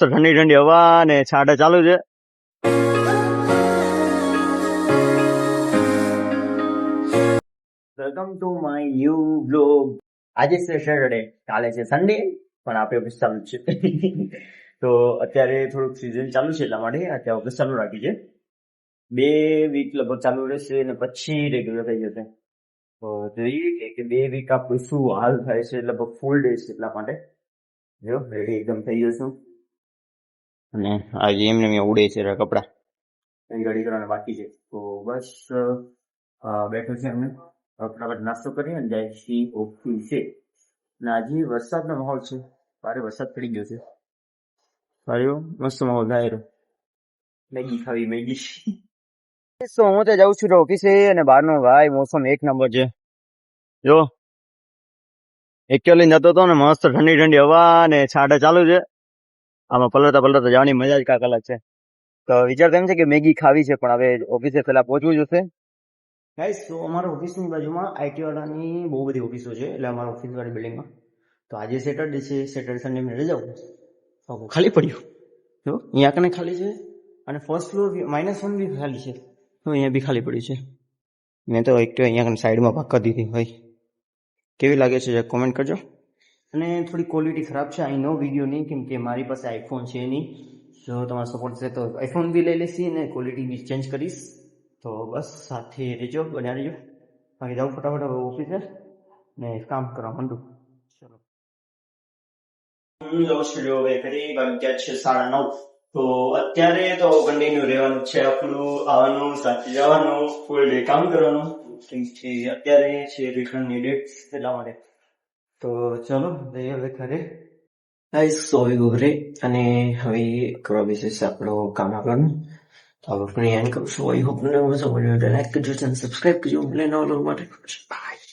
ઠંડી ઠંડી હવા ને છાંટા ચાલુ છે. Welcome to my new blog. આજે છે સેટરડે, કાલે છે સન્ડે, પણ આપણે ઓફિસ ચાલુ જ છે. તો અત્યારે થોડુંક સિઝન ચાલુ છે એટલા માટે અત્યારે ઓફિસ ચાલુ રાખી છે. 2 વીક લગભગ ચાલુ રહેશે અને પછી રેગ્યુલર થઈ જશે. તો જોઈએ કે 2 વીક આપણું શું હાલ થાય છે. લગભગ ફૂલ ડે છે એટલા માટે જો રેડી એકદમ થઈ જશું. અને આજે એમને મેં ઉડે છે કપડા રેડી કરવાના બાકી છે. તો બસ બેઠો છે એમને ફટાફટ નાસ્તો કરી અને જાય છીએ ઓફિસે. અને આજે વરસાદનો માહોલ છે, ભારે વરસાદ પડી ગયો છે. ભારે મસ્ત માહોલ થાય. મેગી ખાવી મેગી. તો હું તો જાઉં છું ઓફિસે અને બહારનો ભાઈ મોસમ એક નંબર છે. જો એકચ્યુઅલી જતો હતો ને મસ્ત ઠંડી ઠંડી હવા ને છાંટા ચાલુ છે. આમાં પલળતા પલળતા જવાની મજા જ કાંઈક અલગ છે. તો વિચાર તો એમ છે કે મેગી ખાવી છે, પણ હવે ઓફિસે પેલા પહોંચવું જોશે. ગાઈસ, તો અમારા ઓફિસની બાજુમાં આઈટી વાળાની બહુ બધી ઓફિસો છે, એટલે અમારા ઓફિસ વાળી બિલ્ડિંગમાં. તો આજે સેટરડે છે, સેટરડે સન્ડે મેં રજા ખાલી પડ્યું. જો અહીંયા કને ખાલી છે અને ફર્સ્ટ ફ્લોર -1 બી ખાલી છે. તો અહીંયા બી ખાલી પડ્યું છે. મેં તો એક અહીંયા કને સાઈડમાં પાક કરી દીધી. ભાઈ કેવી લાગે છે કોમેન્ટ કરજો. અને થોડી ક્વોલિટી ખરાબ છે, આઈ નો વિડીયોની, કેમ કે મારી પાસે આઈફોન છે નહીં. જો તમારો સપોર્ટ છે તો આઈફોન બી લઈ લેશી અને ક્વોલિટી બી ચેન્જ કરીશ. તો બસ સાથે રહેજો, બન્યા રહેજો. બાકી જાઉં ફટાફટ ઓફિસે ને કામ કરવા માંડું. ચલો હું જાઉં છું હવે ઘરે. વાગ્યા છે 9:30. તો અત્યારે તો કન્ટિન્યુ રહેવાનું છે આપણું, આવવાનું સાથે જવાનું, ફૂલ ડે કામ કરવાનું. અત્યારે છે રિટર્નની ડેટ એટલા માટે. તો ચલો જઈએ હવે ઘરે. ગાઈસ, આવી ઘરે અને હવે કરવા બેસે છે આપણો કામ આગળનું. તો આપણે એન્ડ કરશું. આઈ હોપ તમને મજા આવી. લાઈક કરજો, સબસ્ક્રાઇબ કરજો, મને નવા લોકો માટે. બાય.